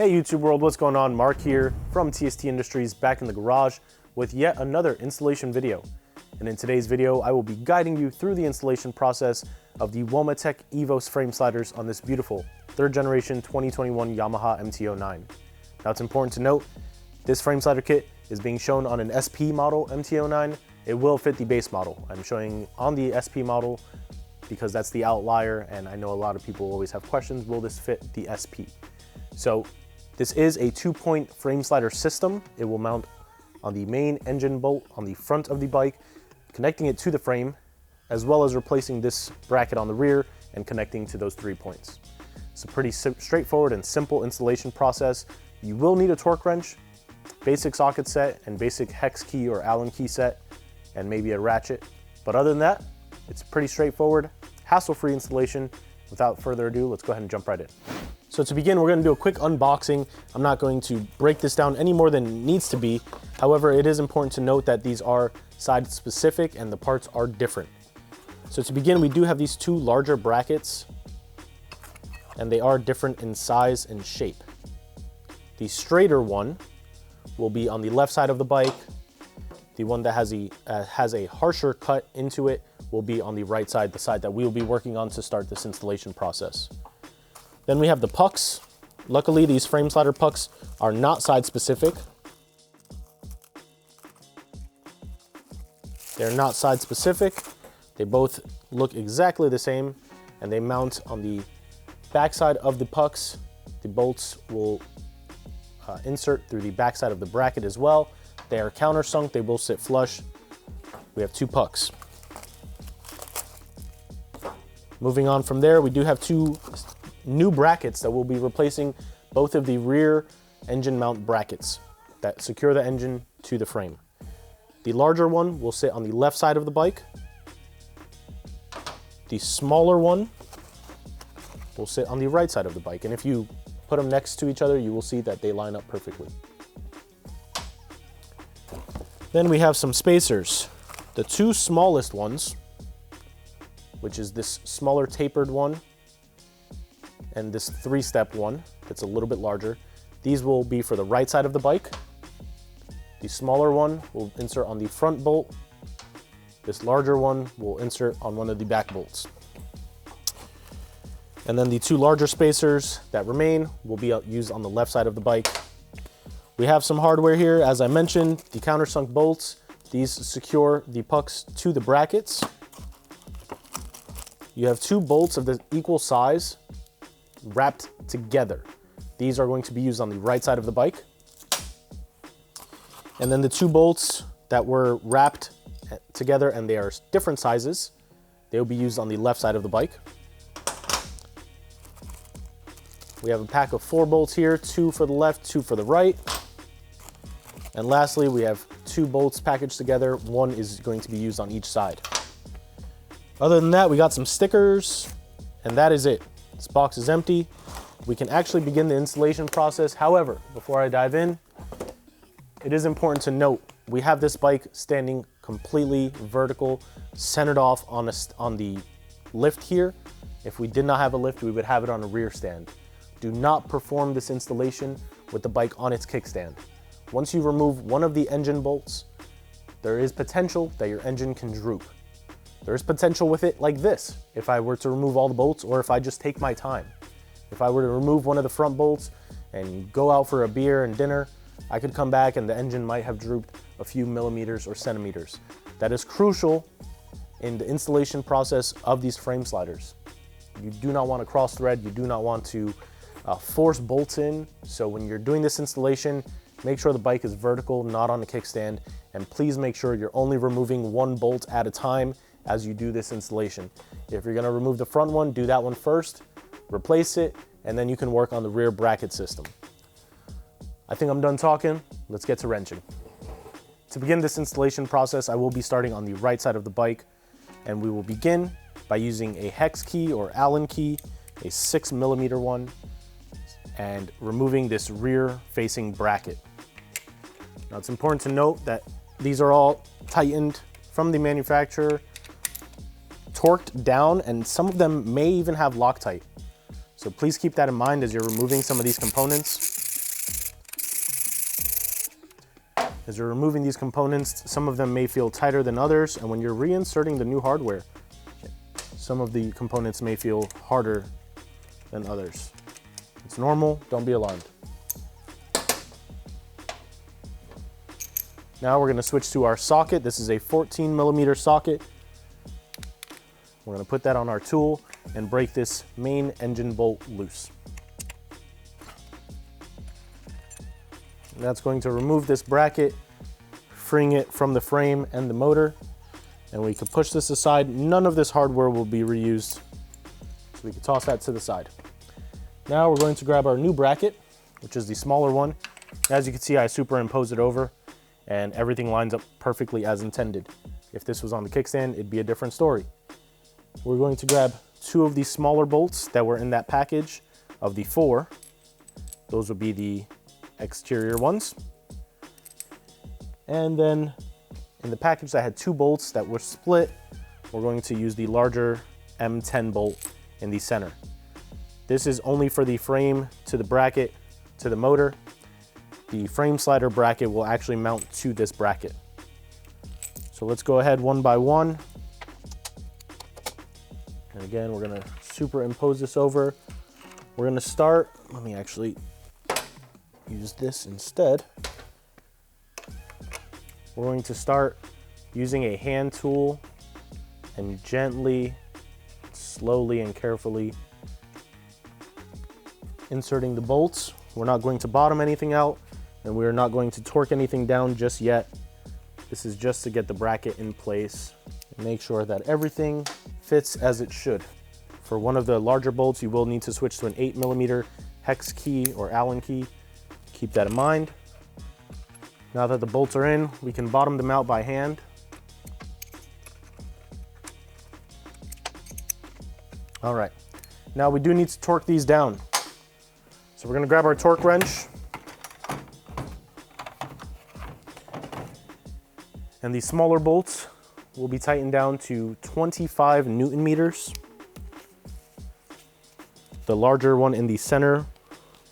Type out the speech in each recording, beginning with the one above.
Hey YouTube world, what's going on? Mark here from TST Industries, back in the garage with yet another installation video. And in today's video, I will be guiding you through the installation process of the Womet-Tech EVOS frame sliders on this beautiful 3rd generation 2021 Yamaha MT-09. Now it's important to note, this frame slider kit is being shown on an SP model MT-09. It will fit the base model. I'm showing on the SP model because that's the outlier, and I know a lot of people always have questions, will this fit the SP? So this is a 2-point frame slider system. It will mount on the main engine bolt on the front of the bike, connecting it to the frame, as well as replacing this bracket on the rear and connecting to those 3 points. It's a pretty straightforward and simple installation process. You will need a torque wrench, basic socket set, and basic hex key or Allen key set, and maybe a ratchet. But other than that, it's pretty straightforward, hassle-free installation. Without further ado, let's go ahead and jump right in. So to begin, we're going to do a quick unboxing. I'm not going to break this down any more than it needs to be. However, it is important to note that these are side specific and the parts are different. So to begin, we do have these 2 larger brackets, and they are different in size and shape. The straighter one will be on the left side of the bike. The one that has a harsher cut into it will be on the right side, the side that we will be working on to start this installation process. Then we have the pucks. Luckily, these frame slider pucks are not side specific. They're not side specific. They both look exactly the same, and they mount on the back side of the pucks. The bolts will insert through the back side of the bracket as well. They are countersunk, they will sit flush. We have 2 pucks. Moving on from there, we do have 2 new brackets that will be replacing both of the rear engine mount brackets that secure the engine to the frame. The larger one will sit on the left side of the bike. The smaller one will sit on the right side of the bike. And if you put them next to each other, you will see that they line up perfectly. Then we have some spacers. The 2 smallest ones, which is this smaller tapered one and this 3-step one that's a little bit larger. These will be for the right side of the bike. The smaller one will insert on the front bolt. This larger one will insert on one of the back bolts. And then the 2 larger spacers that remain will be used on the left side of the bike. We have some hardware here, as I mentioned, the countersunk bolts. These secure the pucks to the brackets. You have 2 bolts of the equal size wrapped together. These are going to be used on the right side of the bike. And then the 2 bolts that were wrapped together, and they are different sizes, they will be used on the left side of the bike. We have a pack of 4 bolts here, 2 for the left, 2 for the right. And lastly, we have 2 bolts packaged together. 1 is going to be used on each side. Other than that, we got some stickers, and that is it. This box is empty. We can actually begin the installation process. However, before I dive in, it is important to note, we have this bike standing completely vertical, centered off on the lift here. If we did not have a lift, we would have it on a rear stand. Do not perform this installation with the bike on its kickstand. Once you remove one of the engine bolts, there is potential that your engine can droop. There is potential with it like this, if I were to remove all the bolts, or if I just take my time. If I were to remove one of the front bolts and go out for a beer and dinner, I could come back and the engine might have drooped a few millimeters or centimeters. That is crucial in the installation process of these frame sliders. You do not want to cross thread, you do not want to force bolts in. So when you're doing this installation, make sure the bike is vertical, not on a kickstand, and please make sure you're only removing 1 bolt at a time as you do this installation. If you're gonna remove the front one, do that one first, replace it, and then you can work on the rear bracket system. I think I'm done talking. Let's get to wrenching. To begin this installation process, I will be starting on the right side of the bike, and we will begin by using a hex key or Allen key, a 6mm one, and removing this rear facing bracket. Now it's important to note that these are all tightened from the manufacturer, torqued down, and some of them may even have Loctite. So please keep that in mind as you're removing some of these components. As you're removing these components, some of them may feel tighter than others, and when you're reinserting the new hardware, some of the components may feel harder than others. It's normal, don't be alarmed. Now we're gonna switch to our socket. This is a 14mm socket. We're gonna put that on our tool and break this main engine bolt loose. And that's going to remove this bracket, freeing it from the frame and the motor. And we can push this aside. None of this hardware will be reused. So we can toss that to the side. Now we're going to grab our new bracket, which is the smaller one. As you can see, I superimpose it over and everything lines up perfectly as intended. If this was on the kickstand, it'd be a different story. We're going to grab 2 of these smaller bolts that were in that package of the 4. Those would be the exterior ones. And then in the package that had 2 bolts that were split, we're going to use the larger M10 bolt in the center. This is only for the frame to the bracket to the motor. The frame slider bracket will actually mount to this bracket. So let's go ahead one by one. And again, we're gonna superimpose this over. We're gonna start, let me actually use this instead. We're going to start using a hand tool and gently, slowly and carefully inserting the bolts. We're not going to bottom anything out, and we're not going to torque anything down just yet. This is just to get the bracket in place and make sure that everything fits as it should. For one of the larger bolts, you will need to switch to an 8mm hex key or Allen key. Keep that in mind. Now that the bolts are in, we can bottom them out by hand. All right, now we do need to torque these down. So we're gonna grab our torque wrench. And these smaller bolts will be tightened down to 25 Newton meters. The larger one in the center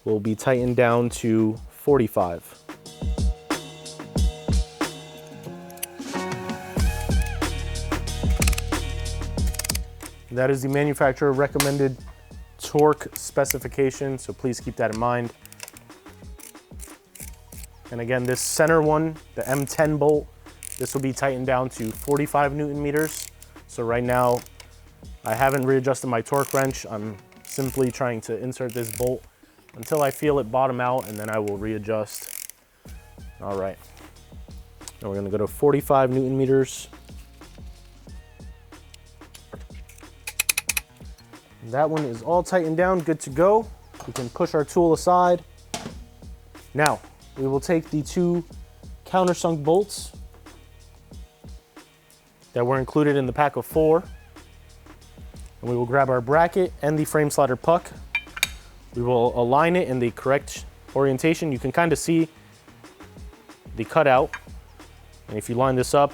will be tightened down to 45. That is the manufacturer recommended torque specification, so please keep that in mind. And again, this center one, the M10 bolt, this will be tightened down to 45 Newton meters. So right now, I haven't readjusted my torque wrench. I'm simply trying to insert this bolt until I feel it bottom out, and then I will readjust. All right, now we're gonna go to 45 Newton meters. That one is all tightened down, good to go. We can push our tool aside. Now, we will take the 2 countersunk bolts that were included in the pack of 4, and we will grab our bracket and the frame slider puck. We will align it in the correct orientation. You can kind of see the cutout, and if you line this up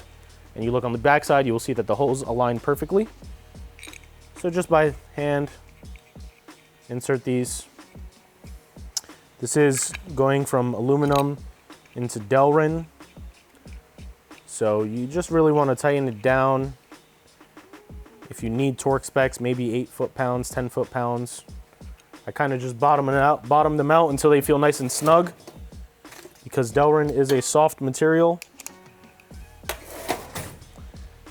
and you look on the back side, you will see that the holes align perfectly. So just by hand, insert these. This is going from aluminum into delrin. So you just really want to tighten it down. If you need torque specs, maybe 8 foot-pounds, 10 foot-pounds. I kind of just bottom them out until they feel nice and snug, because delrin is a soft material.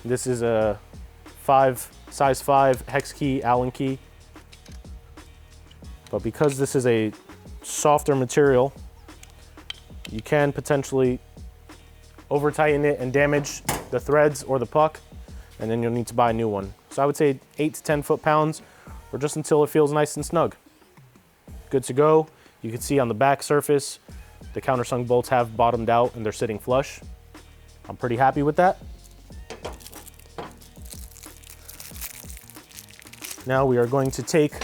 This is a size 5 hex key, Allen key. But because this is a softer material, you can potentially over tighten it and damage the threads or the puck, and then you'll need to buy a new one. So I would say 8 to 10 foot-pounds, or just until it feels nice and snug. Good to go. You can see on the back surface, the countersunk bolts have bottomed out and they're sitting flush. I'm pretty happy with that. Now we are going to take,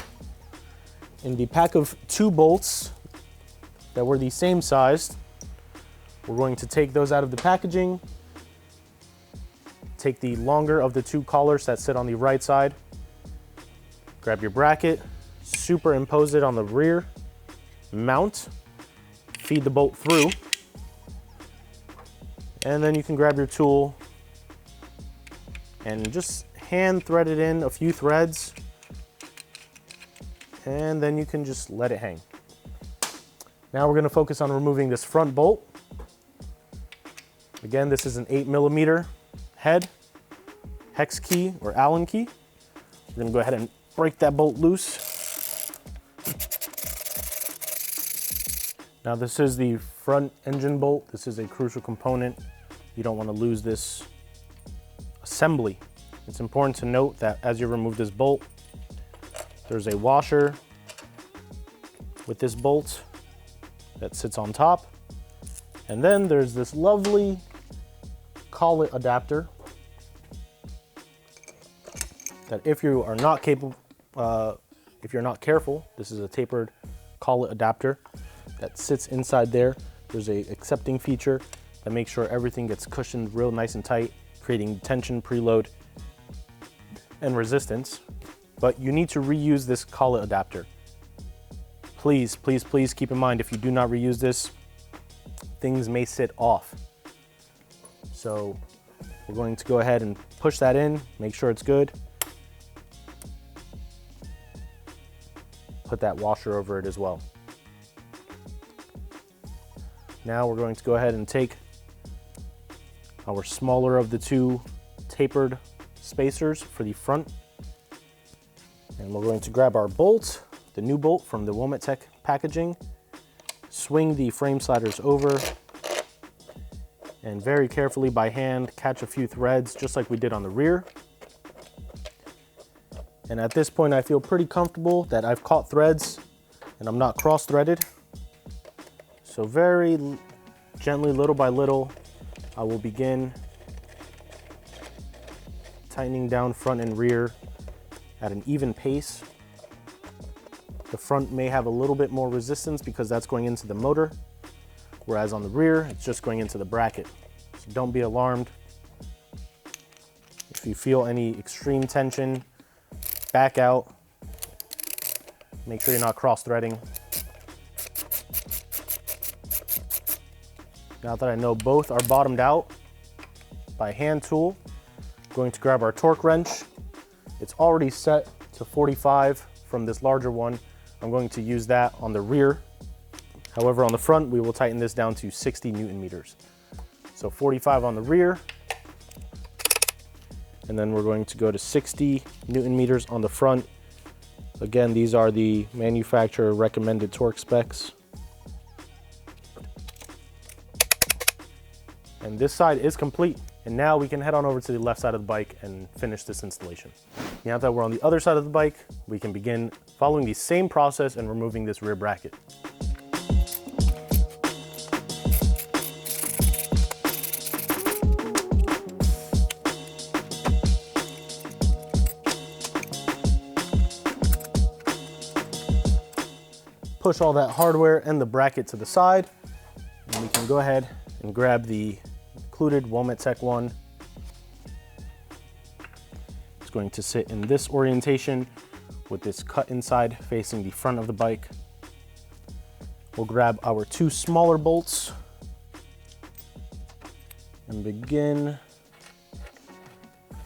in the pack of 2 bolts that were the same size, we're going to take those out of the packaging, take the longer of the 2 collars that sit on the right side, grab your bracket, superimpose it on the rear, mount, feed the bolt through, And then you can grab your tool and just hand thread it in a few threads, and then you can just let it hang. Now we're going to focus on removing this front bolt. Again, this is an 8mm head, hex key or Allen key. We're going to go ahead and break that bolt loose. Now this is the front engine bolt. This is a crucial component. You don't want to lose this assembly. It's important to note that as you remove this bolt, there's a washer with this bolt that sits on top. And then there's this lovely collet adapter that if you are not capable, if you're not careful, this is a tapered collet adapter that sits inside there. There's a accepting feature that makes sure everything gets cushioned real nice and tight, creating tension, preload, and resistance. But you need to reuse this collet adapter. Please, please, please keep in mind, if you do not reuse this, things may sit off. So we're going to go ahead and push that in, make sure it's good. Put that washer over it as well. Now we're going to go ahead and take our smaller of the two tapered spacers for the front, and we're going to grab our bolt, the new bolt from the Womet-Tech packaging, swing the frame sliders over, and very carefully by hand catch a few threads just like we did on the rear. And at this point I feel pretty comfortable that I've caught threads and I'm not cross-threaded. So very gently, little by little, I will begin tightening down front and rear at an even pace. The front may have a little bit more resistance because that's going into the motor, whereas on the rear, it's just going into the bracket. So don't be alarmed. If you feel any extreme tension, back out. Make sure you're not cross-threading. Now that I know both are bottomed out, by hand tool, I'm going to grab our torque wrench. It's already set to 45 from this larger one. I'm going to use that on the rear. However, on the front, we will tighten this down to 60 Newton meters. So 45 on the rear, and then we're going to go to 60 Newton meters on the front. Again, these are the manufacturer recommended torque specs. And this side is complete. And now we can head on over to the left side of the bike and finish this installation. Now that we're on the other side of the bike, we can begin following the same process and removing this rear bracket. Push all that hardware and the bracket to the side, and we can go ahead and grab the included Womet-Tech one. It's going to sit in this orientation with this cut inside facing the front of the bike. We'll grab our two smaller bolts and begin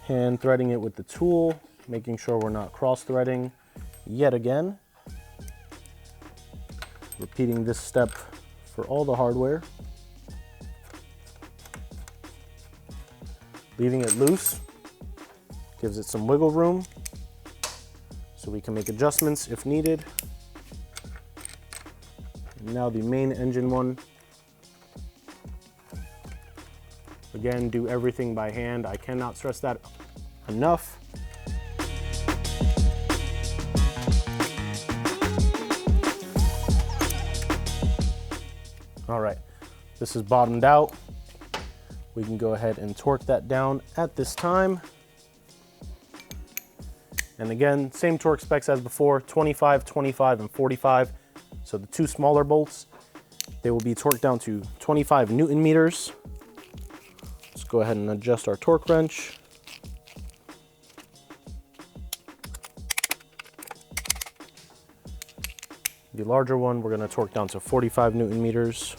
hand threading it with the tool, making sure we're not cross threading yet again. Repeating this step for all the hardware. Leaving it loose gives it some wiggle room so we can make adjustments if needed. And now the main engine one. Again, do everything by hand. I cannot stress that enough. All right, this is bottomed out. We can go ahead and torque that down at this time. And again, same torque specs as before, 25, 25, and 45. So the two smaller bolts, they will be torqued down to 25 Newton meters. Let's go ahead and adjust our torque wrench. The larger one, we're gonna torque down to 45 Newton meters.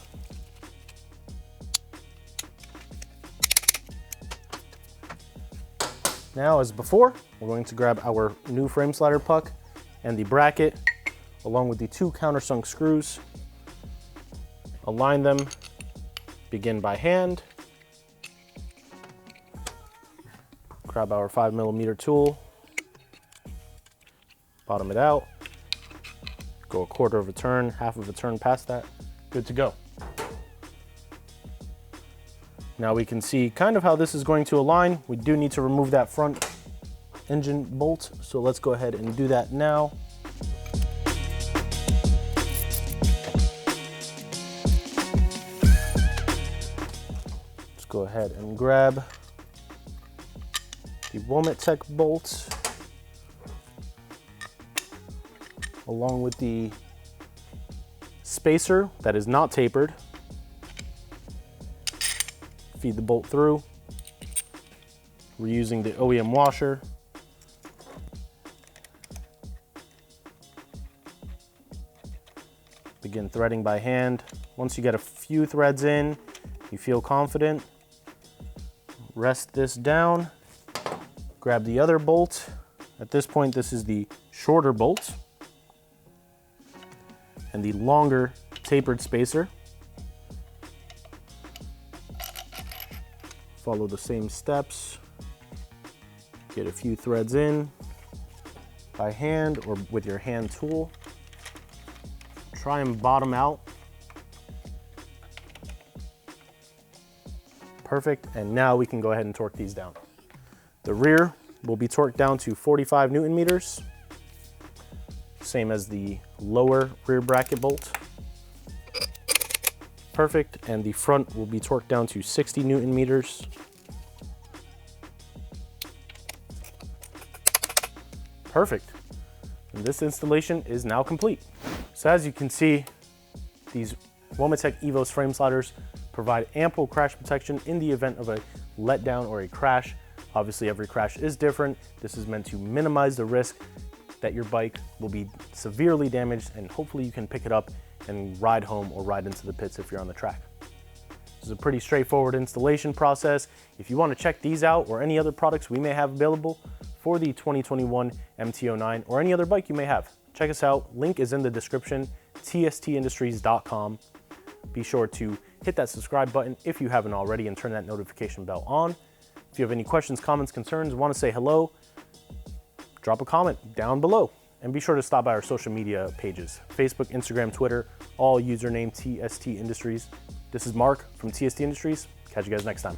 Now, as before, we're going to grab our new frame slider puck and the bracket, along with the 2 countersunk screws. Align them, begin by hand. Grab our 5mm tool, bottom it out, go 1/4 of a turn, 1/2 of a turn past that, good to go. Now we can see kind of how this is going to align. We do need to remove that front engine bolt, so let's go ahead and do that now. Let's go ahead and grab the Womet-Tech bolt along with the spacer that is not tapered. Feed the bolt through. We're using the OEM washer. Begin threading by hand. Once you get a few threads in, you feel confident, rest this down, grab the other bolt. At this point, this is the shorter bolt and the longer tapered spacer. Follow the same steps. Get a few threads in by hand or with your hand tool. Try and bottom out. Perfect, and now we can go ahead and torque these down. The rear will be torqued down to 45 Newton meters, same as the lower rear bracket bolt. Perfect, and the front will be torqued down to 60 Newton meters. Perfect, and this installation is now complete. So as you can see, these Womet-Tech EVOS frame sliders provide ample crash protection in the event of a letdown or a crash. Obviously, every crash is different. This is meant to minimize the risk that your bike will be severely damaged, and hopefully you can pick it up and ride home or ride into the pits if you're on the track. This is a pretty straightforward installation process. If you want to check these out or any other products we may have available for the 2021 MT-09 or any other bike you may have, check us out. Link is in the description, tstindustries.com. Be sure to hit that subscribe button if you haven't already and turn that notification bell on. If you have any questions, comments, concerns, want to say hello, drop a comment down below. And be sure to stop by our social media pages, Facebook, Instagram, Twitter, all username TST Industries. This is Mark from TST Industries. Catch you guys next time.